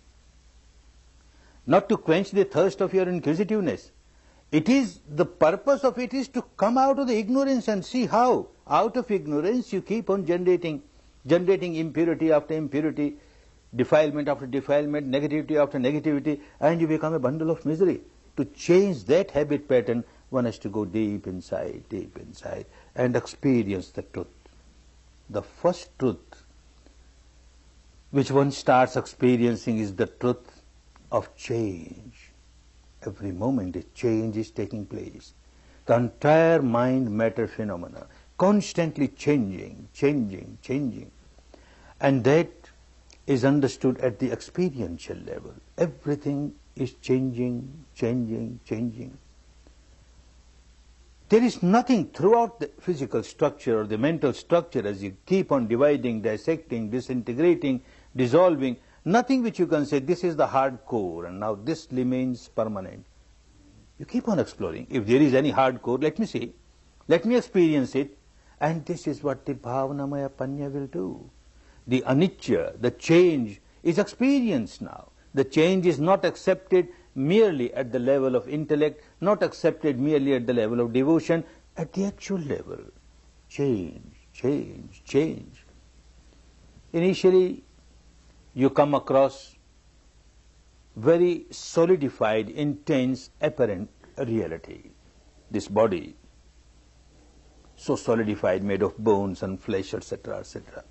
not to quench the thirst of your inquisitiveness. It is, the purpose of it is to come out of the ignorance and see how, out of ignorance, you keep on generating impurity after impurity, defilement after defilement, negativity after negativity, and you become a bundle of misery. To change that habit pattern, one has to go deep inside, and experience the truth. The first truth which one starts experiencing is the truth of change. Every moment a change is taking place. The entire mind-matter phenomena, constantly changing. And that is understood at the experiential level. Everything is changing. There is nothing throughout the physical structure or the mental structure, as you keep on dividing, dissecting, disintegrating, dissolving, nothing which you can say, this is the hard core and now this remains permanent. You keep on exploring. If there is any hard core, let me see, let me experience it, and this is what the Bhavanamaya Panya will do. The anicca, the change, is experienced now. The change is not accepted merely at the level of intellect, not accepted merely at the level of devotion, at the actual level. Change. Initially, you come across very solidified, intense, apparent reality. This body, so solidified, made of bones and flesh, etc., etc.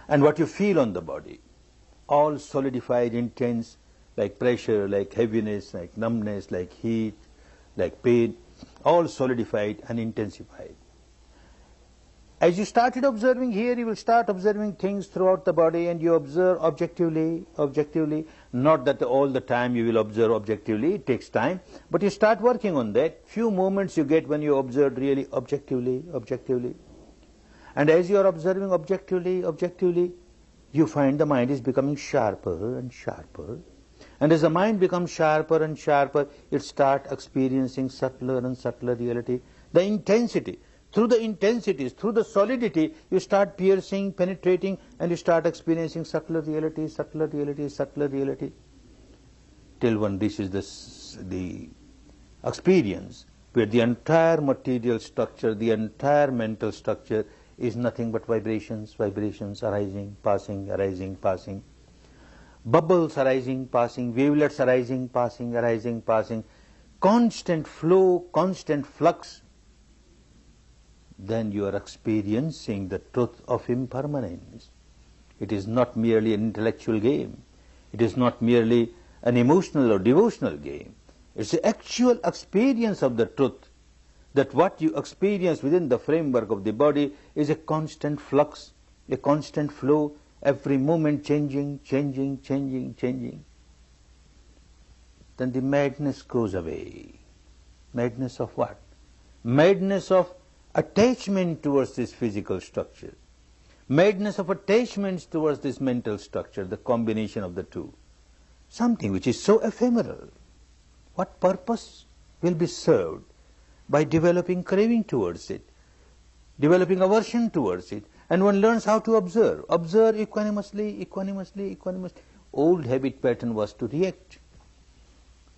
And what you feel on the body, all solidified, intense, like pressure, like heaviness, like numbness, like heat, like pain, all solidified and intensified. As you started observing here, you will start observing things throughout the body, and you observe objectively, not that all the time you will observe objectively, it takes time, but you start working on that. Few moments you get when you observe really objectively. And as you are observing objectively, you find the mind is becoming sharper and sharper. And as the mind becomes sharper and sharper, it starts experiencing subtler and subtler reality. The intensity, through the intensities, through the solidity, you start piercing, penetrating, and you start experiencing subtler reality, subtler reality, subtler reality, till one reaches the experience where the entire material structure, the entire mental structure is nothing but vibrations, vibrations arising, passing, bubbles arising, passing, wavelets arising, passing, constant flow, constant flux. Then you are experiencing the truth of impermanence. It is not merely an intellectual game. It is not merely an emotional or devotional game. It's the actual experience of the truth, that what you experience within the framework of the body is a constant flux, a constant flow, every moment changing. Then the madness goes away. Madness of what? Madness of attachment towards this physical structure. Madness of attachments towards this mental structure, the combination of the two. Something which is so ephemeral. What purpose will be served by developing craving towards it, developing aversion towards it, and one learns how to observe. Observe equanimously. Old habit pattern was to react.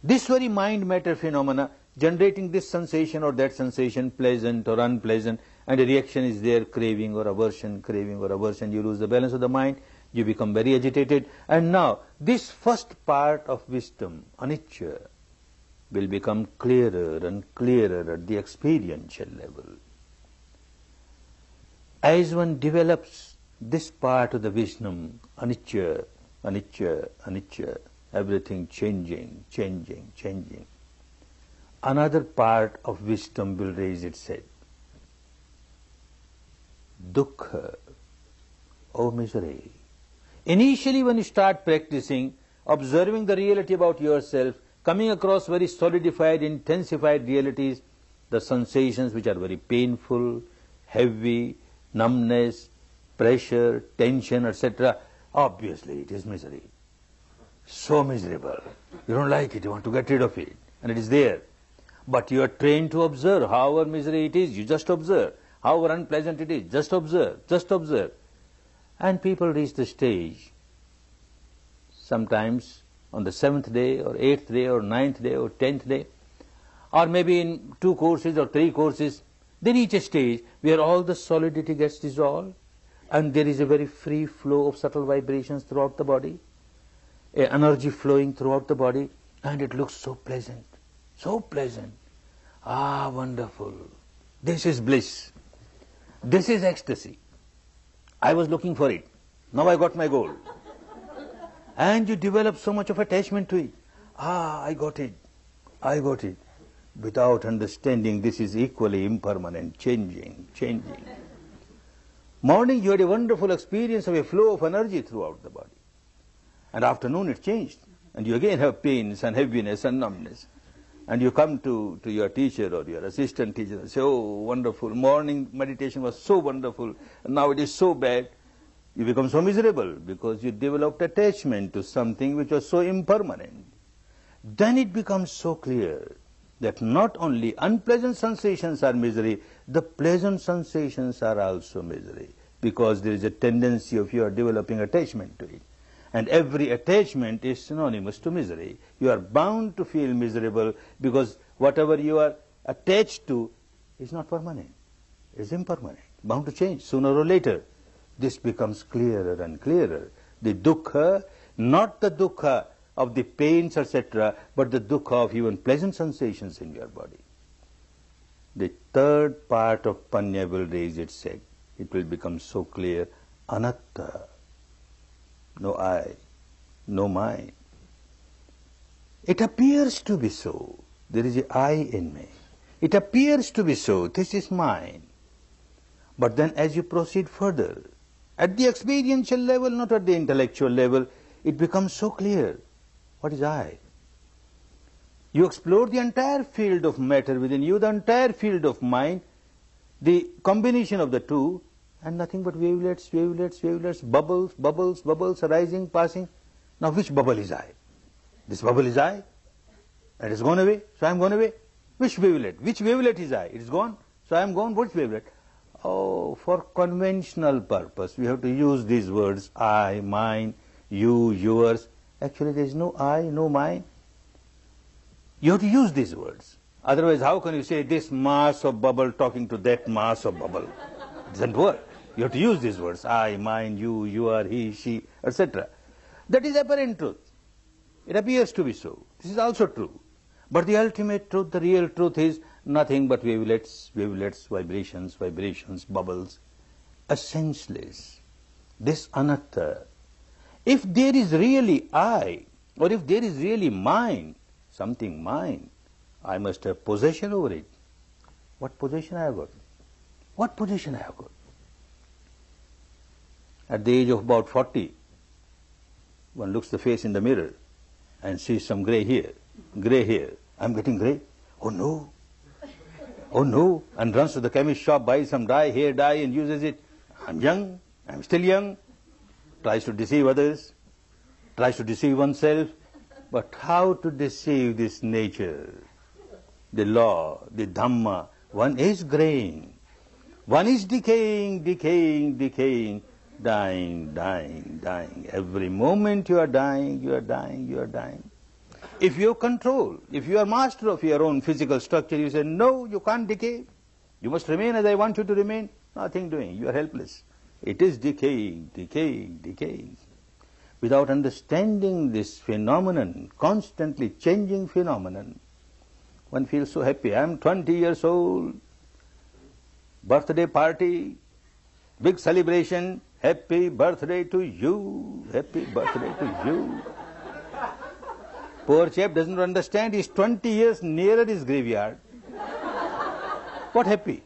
This very mind-matter phenomena, generating this sensation or that sensation, pleasant or unpleasant, and a reaction is there, craving or aversion, you lose the balance of the mind, you become very agitated, and now this first part of wisdom, anicca, will become clearer and clearer at the experiential level. As one develops this part of the wisdom, anicca, everything changing, another part of wisdom will raise its head. Dukkha, oh misery. Initially when you start practicing, observing the reality about yourself, coming across very solidified, intensified realities, the sensations which are very painful, heavy, numbness, pressure, tension, etc., obviously it is misery. So miserable. You don't like it, you want to get rid of it, and it is there. But you are trained to observe. However misery it is, you just observe. However unpleasant it is, just observe. And people reach the stage, sometimes on the 7th day, or 8th day, or 9th day, or 10th day, or maybe in 2 courses or 3 courses, they reach a stage where all the solidity gets dissolved, and there is a very free flow of subtle vibrations throughout the body, energy flowing throughout the body, and it looks so pleasant, so pleasant. Ah, wonderful. This is bliss. This is ecstasy. I was looking for it. Now I got my goal. And you develop so much of attachment to it. Ah, I got it. Without understanding this is equally impermanent, changing. Morning you had a wonderful experience of a flow of energy throughout the body. And afternoon it changed. And you again have pains and heaviness and numbness. And you come to your teacher or your assistant teacher and say, oh, wonderful, morning meditation was so wonderful, and now it is so bad. You become so miserable because you developed attachment to something which was so impermanent. Then it becomes so clear that not only unpleasant sensations are misery, the pleasant sensations are also misery, because there is a tendency of your developing attachment to it. And every attachment is synonymous to misery. You are bound to feel miserable because whatever you are attached to is not permanent, is impermanent, bound to change sooner or later. This becomes clearer and clearer. The dukkha, not the dukkha of the pains, etc., but the dukkha of even pleasant sensations in your body. The third part of panya will raise its head. It will become so clear, anatta. No I, no mine. It appears to be so. There is an I in me. It appears to be so. This is mine. But then as you proceed further, at the experiential level, not at the intellectual level, it becomes so clear. What is I? You explore the entire field of matter within you, the entire field of mind, the combination of the two, and nothing but wavelets, bubbles, arising, passing. Now which bubble is I? This bubble is I. It has gone away, so I am gone away. Which wavelet? Which wavelet is I? It is gone, so I am gone. Which wavelet? Oh, for conventional purpose, we have to use these words, I, mine, you, yours. Actually, there is no I, no mine. You have to use these words. Otherwise, how can you say this mass of bubble talking to that mass of bubble? It doesn't work. You have to use these words, I, mine, you are, he, she, etc. That is apparent truth. It appears to be so. This is also true. But the ultimate truth, the real truth is nothing but wavelets, vibrations, bubbles, a senseless. This anatta. If there is really I, or if there is really mine, something mine, I must have possession over it. What possession I have got? What possession I have got? At the age of about 40, one looks the face in the mirror and sees some grey hair. I'm getting grey. Oh no, and runs to the chemist shop, buys some dye, hair dye, and uses it. I'm young, I'm still young. Tries to deceive others, tries to deceive oneself. But how to deceive this nature, the law, the Dhamma? One is graying, one is decaying, dying. Every moment you are dying. If you control, if you are master of your own physical structure, you say, no, you can't decay. You must remain as I want you to remain. Nothing doing. You are helpless. It is decaying. Without understanding this phenomenon, constantly changing phenomenon, one feels so happy. I am 20 years old, birthday party, big celebration, happy birthday to you, happy birthday to you. Poor chap doesn't understand, he's 20 years nearer his graveyard. What happy?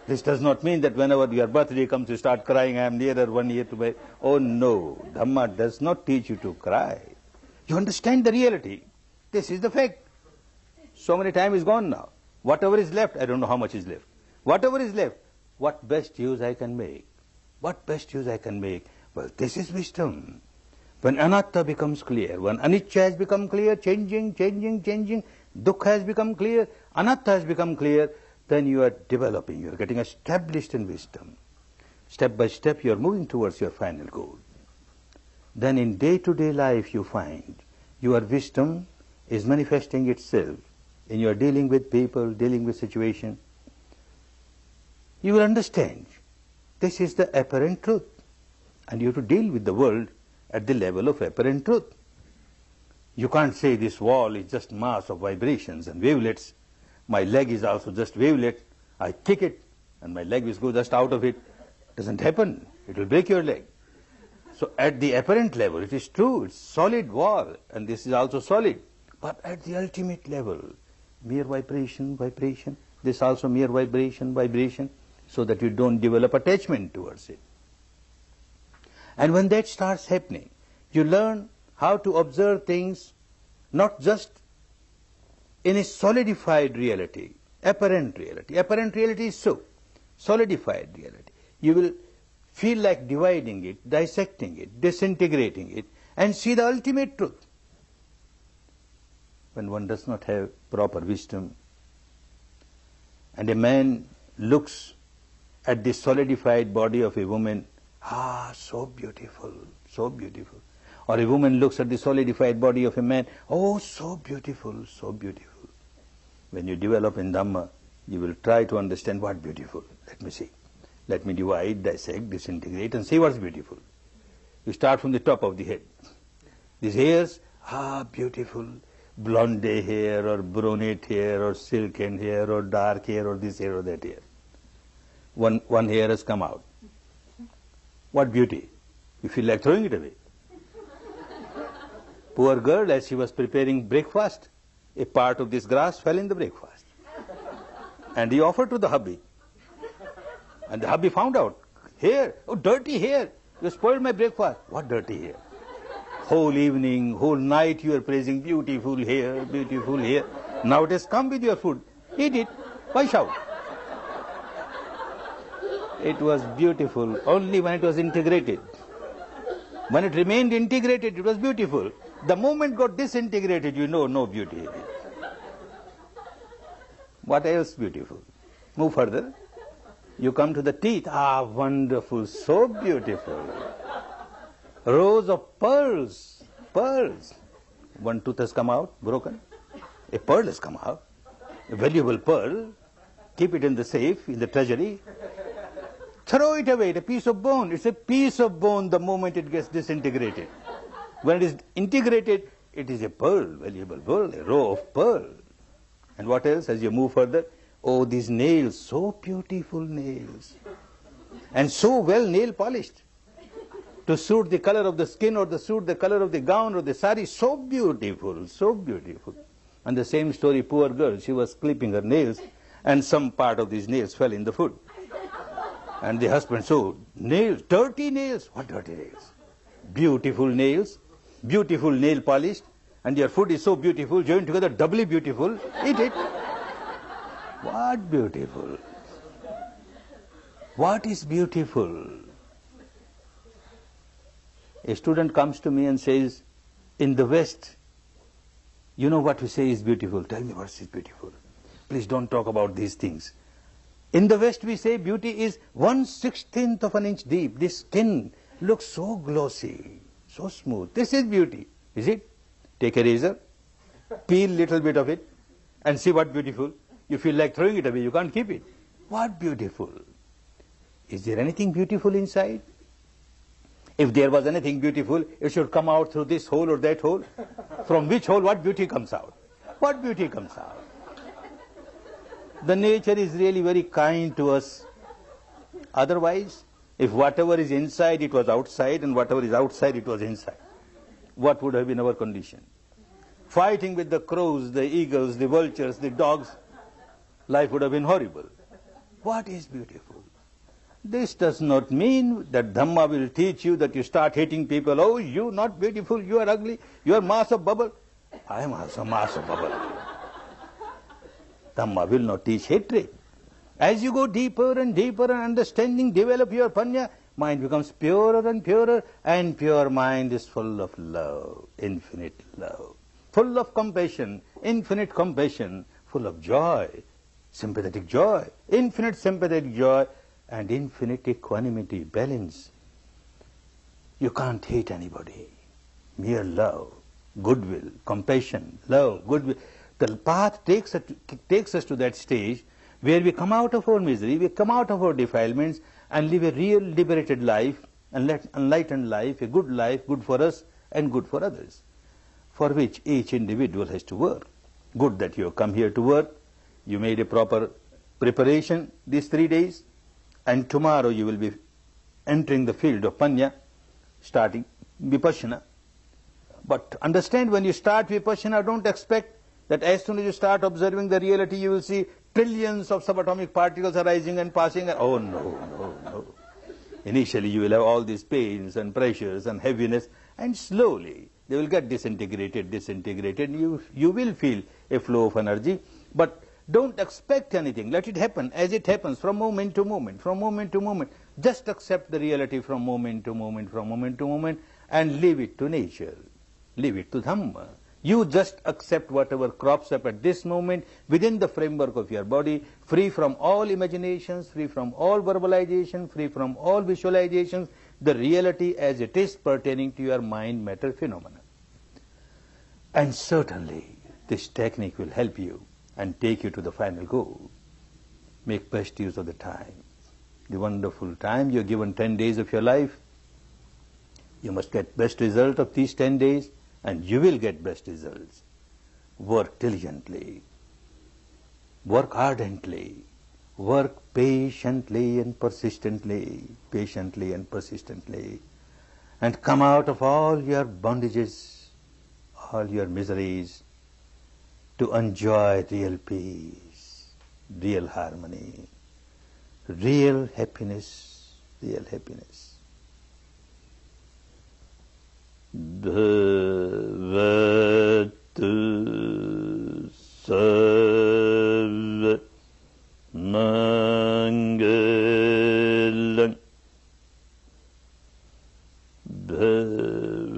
This does not mean that whenever your birthday comes you start crying, I am nearer 1 year to my... Oh no, Dhamma does not teach you to cry. You understand the reality. This is the fact. So many time is gone now. Whatever is left, I don't know how much is left. Whatever is left, what best use I can make? What best use I can make? Well, this is wisdom. When anatta becomes clear, when anicca has become clear, changing, dukkha has become clear, anatta has become clear, then you are developing, you are getting established in wisdom. Step by step you are moving towards your final goal. Then in day-to-day life you find your wisdom is manifesting itself in your dealing with people, dealing with situation. You will understand this is the apparent truth, and you have to deal with the world at the level of apparent truth. You can't say this wall is just mass of vibrations and wavelets. My leg is also just wavelet. I kick it and my leg will go just out of it. Doesn't happen. It will break your leg. So at the apparent level, it is true. It's solid wall and this is also solid. But at the ultimate level, mere vibration. This also mere vibration, so that you don't develop attachment towards it. And when that starts happening, you learn how to observe things not just in a solidified reality, apparent reality. Apparent reality is so, solidified reality. You will feel like dividing it, dissecting it, disintegrating it, and see the ultimate truth. When one does not have proper wisdom, and a man looks at the solidified body of a woman, so beautiful. Or a woman looks at the solidified body of a man, oh, so beautiful. When you develop in Dhamma, you will try to understand what beautiful. Let me see. Let me divide, dissect, disintegrate, and see what's beautiful. You start from the top of the head. These hairs, beautiful. Blonde hair, or brunette hair, or silken hair, or dark hair, or this hair or that hair. One hair has come out. What beauty! You feel like throwing it away. Poor girl, as she was preparing breakfast, a part of this grass fell in the breakfast. And he offered to the hubby. And the hubby found out, hair, oh, dirty hair, you spoiled my breakfast. What dirty hair? Whole evening, whole night you are praising beautiful hair. Now it has come with your food. Eat it. Why shout? It was beautiful only when it was integrated. When it remained integrated, it was beautiful. The moment got disintegrated, you know no beauty. What else beautiful? Move further. You come to the teeth. Ah, wonderful, so beautiful. Rows of pearls, pearls. One tooth has come out, broken. A pearl has come out. A valuable pearl. Keep it in the safe, in the treasury. Throw it away, a piece of bone. It's a piece of bone the moment it gets disintegrated. When it is integrated, it is a pearl, valuable pearl, a row of pearl. And what else as you move further? Oh, these nails, so beautiful nails. And so well nail polished. To suit the color of the skin or to suit the color of the gown or the sari, so beautiful, so beautiful. And the same story, poor girl, she was clipping her nails and some part of these nails fell in the food. And the husband saw, nails, dirty nails. What dirty nails? Beautiful nails, beautiful nail polished, and your food is so beautiful, joined together, doubly beautiful. Eat it. What beautiful? What is beautiful? A student comes to me and says, in the West, you know what we say is beautiful. Tell me what is beautiful. Please don't talk about these things. In the West we say beauty is 1/16th of an inch deep. This skin looks so glossy, so smooth. This is beauty. Is it? Take a razor, peel little bit of it, and see what beautiful. You feel like throwing it away, you can't keep it. What beautiful? Is there anything beautiful inside? If there was anything beautiful, it should come out through this hole or that hole. From which hole, what beauty comes out? What beauty comes out? The nature is really very kind to us. Otherwise, if whatever is inside, it was outside, and whatever is outside, it was inside, what would have been our condition? Fighting with the crows, the eagles, the vultures, the dogs, life would have been horrible. What is beautiful? This does not mean that Dhamma will teach you that you start hating people. Oh, you not beautiful, you are ugly, you are mass of bubble. I am also mass of bubble. Dhamma will not teach hatred. As you go deeper and deeper in understanding, develop your panya, mind becomes purer and purer, and pure mind is full of love, infinite love, full of compassion, infinite compassion, full of joy, sympathetic joy, infinite sympathetic joy, and infinite equanimity, balance. You can't hate anybody. Mere love, goodwill, compassion, love, goodwill. The path takes us to that stage where we come out of our misery, we come out of our defilements and live a real liberated life, an enlightened life, a good life, good for us and good for others, for which each individual has to work. Good that you have come here to work, you made a proper preparation these 3 days, and tomorrow you will be entering the field of Panya, starting Vipassana. But understand, when you start Vipassana, don't expect that as soon as you start observing the reality, you will see trillions of subatomic particles arising and passing. Oh no. Initially you will have all these pains and pressures and heaviness, and slowly they will get disintegrated. You will feel a flow of energy, but don't expect anything. Let it happen as it happens, from moment to moment, Just accept the reality from moment to moment, and leave it to nature. Leave it to Dhamma. You just accept whatever crops up at this moment within the framework of your body, free from all imaginations, free from all verbalization, free from all visualizations, the reality as it is pertaining to your mind matter phenomena. And certainly this technique will help you and take you to the final goal. Make best use of the time. The wonderful time. You're given 10 days of your life. You must get best result of these 10 days, and you will get best results. Work diligently. Work ardently. Work patiently and persistently. And come out of all your bondages, all your miseries, to enjoy real peace, real harmony, real happiness, Bhavatu sarva mangalam Bhavatu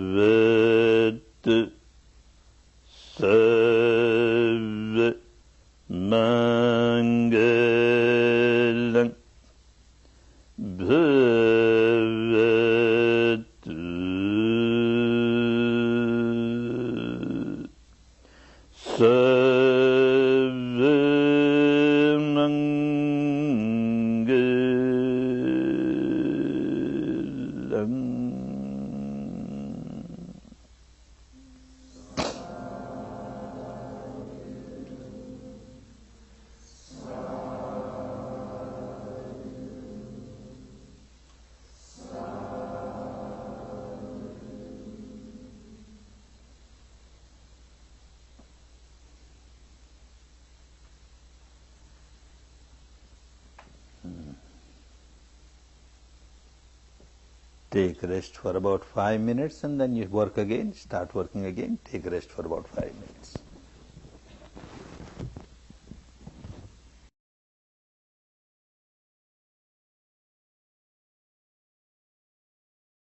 Sarva Mangalam Bhavatu Sarva Mangalam. Take rest for about 5 minutes and then you work again, start working again, take rest for about 5 minutes.